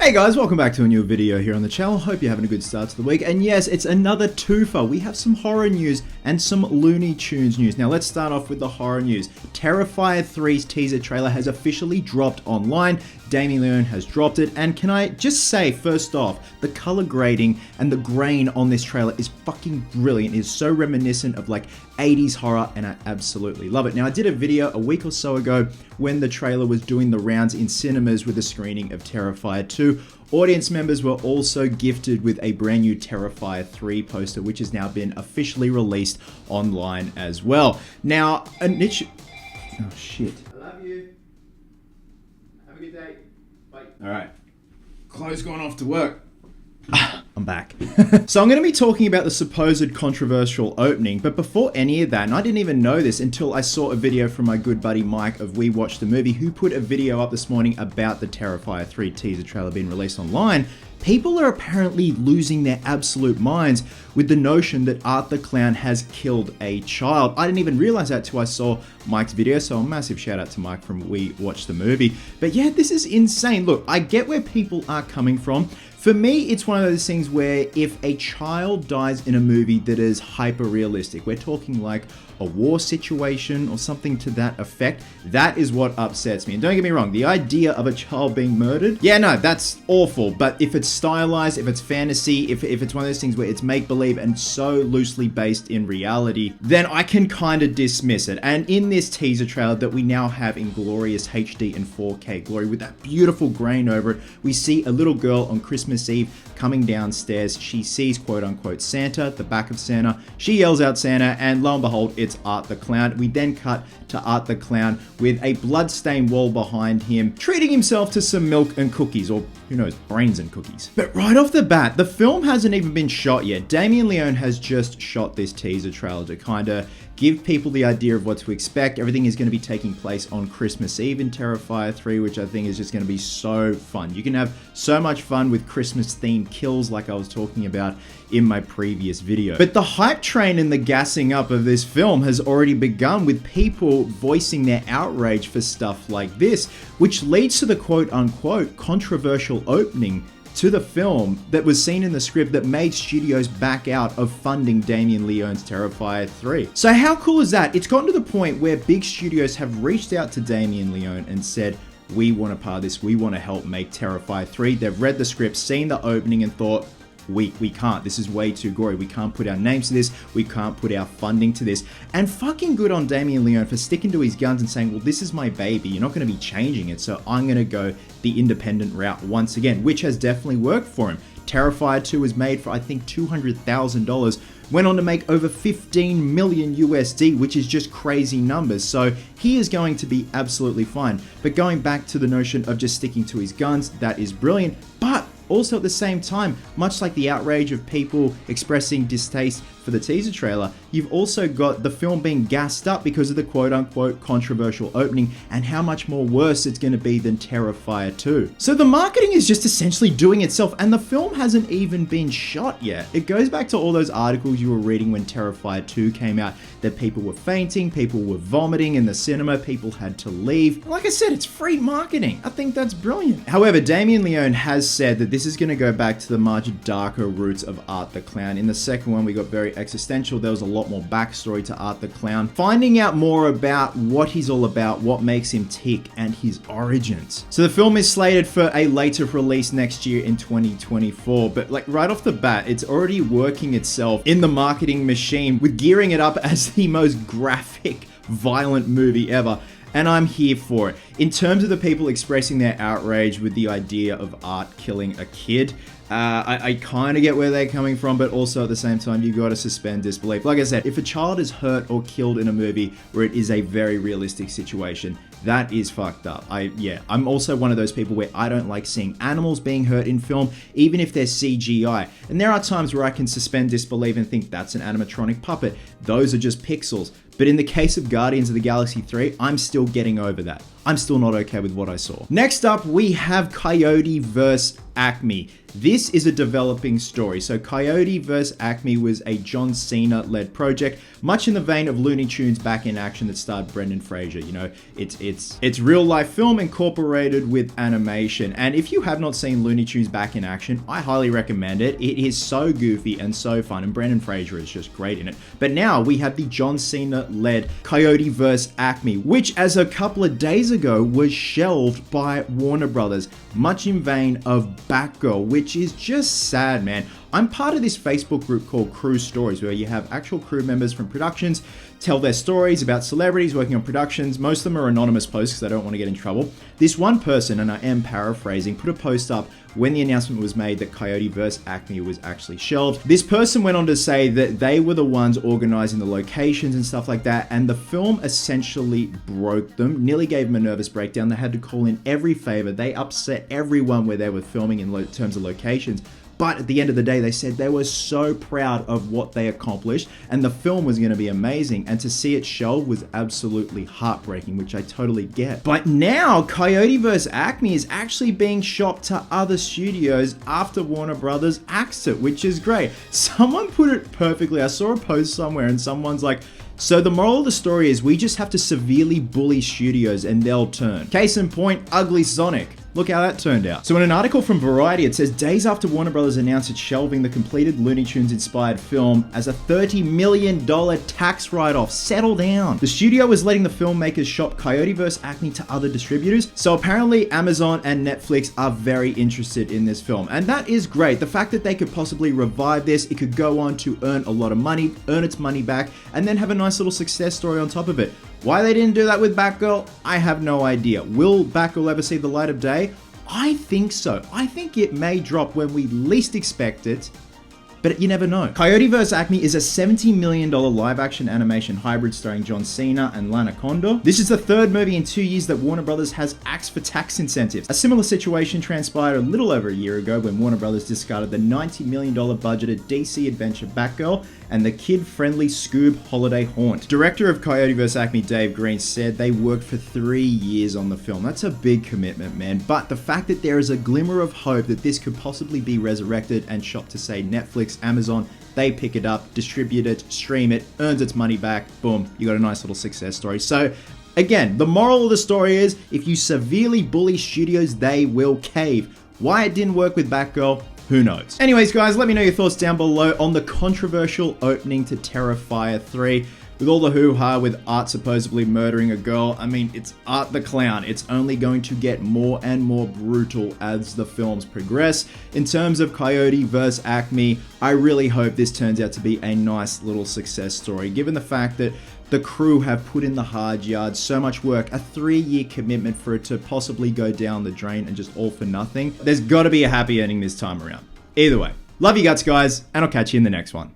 Hey guys, welcome back to a new video here on the channel. Hope you're having a good start to the week. And yes, it's another twofer. We have some horror news and some Looney Tunes news. Now let's start off with the horror news. Terrifier 3's teaser trailer has officially dropped online. Damien Leone has dropped it, and can I just say, first off, the color grading and the grain on this trailer is fucking brilliant. It is so reminiscent of like 80s horror, and I absolutely love it. Now, I did a video a week or so ago when the trailer was doing the rounds in cinemas with a screening of Terrifier 2. Audience members were also gifted with a brand new Terrifier 3 poster, which has now been officially released online as well. Now, oh shit. I love you. Have a good day. Bye. All right. Chloe's gone off to work. I'm back. So I'm going to be talking about the supposed controversial opening, but before any of that, and I didn't even know this until I saw a video from my good buddy Mike of We Watched the Movie, who put a video up this morning about the Terrifier 3 teaser trailer being released online. People are apparently losing their absolute minds with the notion that Art the Clown has killed a child. I didn't even realize that till I saw Mike's video, so a massive shout out to Mike from We Watched the Movie. But yeah, this is insane. Look, I get where people are coming from. For me, it's one of those things where if a child dies in a movie that is hyper realistic, we're talking like a war situation or something to that effect, that is what upsets me. And don't get me wrong, the idea of a child being murdered, yeah, no, that's awful. But if it's stylized, if it's fantasy, if it's one of those things where it's make-believe and so loosely based in reality, then I can kind of dismiss it. And in this teaser trailer that we now have in glorious HD and 4K glory with that beautiful grain over it, we see a little girl on Christmas Eve coming downstairs. She sees quote unquote Santa, the back of Santa. She yells out Santa, and lo and behold, it's Art the Clown. We then cut to Art the Clown with a bloodstained wall behind him, treating himself to some milk and cookies, or who knows, brains and cookies. But right off the bat, the film hasn't even been shot yet. Damien Leone has just shot this teaser trailer to kind of give people the idea of what to expect. Everything is going to be taking place on Christmas Eve in Terrifier 3, which I think is just going to be so fun. You can have so much fun with Christmas-themed kills like I was talking about in my previous video. But the hype train and the gassing up of this film has already begun, with people voicing their outrage for stuff like this, which leads to the quote-unquote controversial opening to the film that was seen in the script that made studios back out of funding Damien Leone's Terrifier 3. So how cool is that? It's gotten to the point where big studios have reached out to Damien Leone and said, we want a part of this, we want to help make Terrifier 3. They've read the script, seen the opening and thought, we can't, this is way too gory, we can't put our names to this, we can't put our funding to this. And fucking good on Damien Leone for sticking to his guns and saying, well, this is my baby, you're not going to be changing it, so I'm going to go the independent route once again, which has definitely worked for him. Terrifier 2 was made for, I think, $200,000, went on to make over 15 million USD, which is just crazy numbers, so he is going to be absolutely fine. But going back to the notion of just sticking to his guns, that is brilliant, but also at the same time, much like the outrage of people expressing distaste for the teaser trailer, you've also got the film being gassed up because of the quote-unquote controversial opening and how much more worse it's going to be than Terrifier 2. So the marketing is just essentially doing itself, and the film hasn't even been shot yet. It goes back to all those articles you were reading when Terrifier 2 came out, that people were fainting, people were vomiting in the cinema, people had to leave. Like I said, it's free marketing. I think that's brilliant. However, Damien Leone has said that this is going to go back to the much darker roots of Art the Clown. In the second one, we got very existential. There was a lot more backstory to Art the Clown, finding out more about what he's all about, what makes him tick, and his origins. So the film is slated for a later release next year in 2024, but like right off the bat, it's already working itself in the marketing machine with gearing it up as the most graphic, violent movie ever. And I'm here for it. In terms of the people expressing their outrage with the idea of Art killing a kid, I kind of get where they're coming from, but also at the same time, you got to suspend disbelief. Like I said, if a child is hurt or killed in a movie where it is a very realistic situation, that is fucked up. I'm also one of those people where I don't like seeing animals being hurt in film, even if they're CGI. And there are times where I can suspend disbelief and think that's an animatronic puppet. Those are just pixels. But in the case of Guardians of the Galaxy 3, I'm still getting over that. I'm still not okay with what I saw. Next up, we have Coyote vs. Acme. This is a developing story. So Coyote vs. Acme was a John Cena-led project, much in the vein of Looney Tunes Back in Action that starred Brendan Fraser. You know, it's real-life film incorporated with animation. And if you have not seen Looney Tunes Back in Action, I highly recommend it. It is so goofy and so fun, and Brendan Fraser is just great in it. But now we have the John Cena-led Coyote vs. Acme, which as a couple of days ago was shelved by Warner Brothers, much in vein of Batgirl, which is just sad, man. I'm part of this Facebook group called Crew Stories, where you have actual crew members from productions tell their stories about celebrities working on productions. Most of them are anonymous posts because I don't want to get in trouble. This one person, and I am paraphrasing, put a post up when the announcement was made that Coyote vs. Acme was actually shelved. This person went on to say that they were the ones organizing the locations and stuff like that, and the film essentially broke them, nearly gave them a nervous breakdown. They had to call in every favor. They upset everyone where they were filming in terms of locations. But at the end of the day, they said they were so proud of what they accomplished and the film was going to be amazing. And to see it shelved was absolutely heartbreaking, which I totally get. But now Coyote vs. Acme is actually being shopped to other studios after Warner Brothers axed it, which is great. Someone put it perfectly. I saw a post somewhere and someone's like, so the moral of the story is we just have to severely bully studios and they'll turn. Case in point, Ugly Sonic. Look how that turned out. So in an article from Variety, it says, days after Warner Brothers announced it's shelving the completed Looney Tunes inspired film as a $30 million tax write-off, settle down. The studio was letting the filmmakers shop Coyote vs. Acme to other distributors. So apparently Amazon and Netflix are very interested in this film. And that is great. The fact that they could possibly revive this, it could go on to earn a lot of money, earn its money back, and then have a nice little success story on top of it. Why they didn't do that with Batgirl, I have no idea. Will Batgirl ever see the light of day? I think so. I think it may drop when we least expect it, but you never know. Coyote vs. Acme is a $70 million live-action animation hybrid starring John Cena and Lana Condor. This is the third movie in 2 years that Warner Brothers has axed for tax incentives. A similar situation transpired a little over a year ago when Warner Brothers discarded the $90 million budgeted DC adventure Batgirl and the kid-friendly Scoob Holiday Haunt. Director of Coyote vs. Acme, Dave Green, said they worked for 3 years on the film. That's a big commitment, man. But the fact that there is a glimmer of hope that this could possibly be resurrected and shot to, say, Netflix, Amazon, they pick it up, distribute it, stream it, earns its money back, boom, you got a nice little success story. So again, the moral of the story is if you severely bully studios, they will cave. Why it didn't work with Batgirl, who knows? Anyways, guys, let me know your thoughts down below on the controversial opening to Terrifier 3. With all the hoo-ha with Art supposedly murdering a girl, I mean, it's Art the Clown. It's only going to get more and more brutal as the films progress. In terms of Coyote vs. Acme, I really hope this turns out to be a nice little success story, given the fact that the crew have put in the hard yards, so much work, a 3-year commitment for it to possibly go down the drain and just all for nothing. There's got to be a happy ending this time around. Either way, love you guts, guys, and I'll catch you in the next one.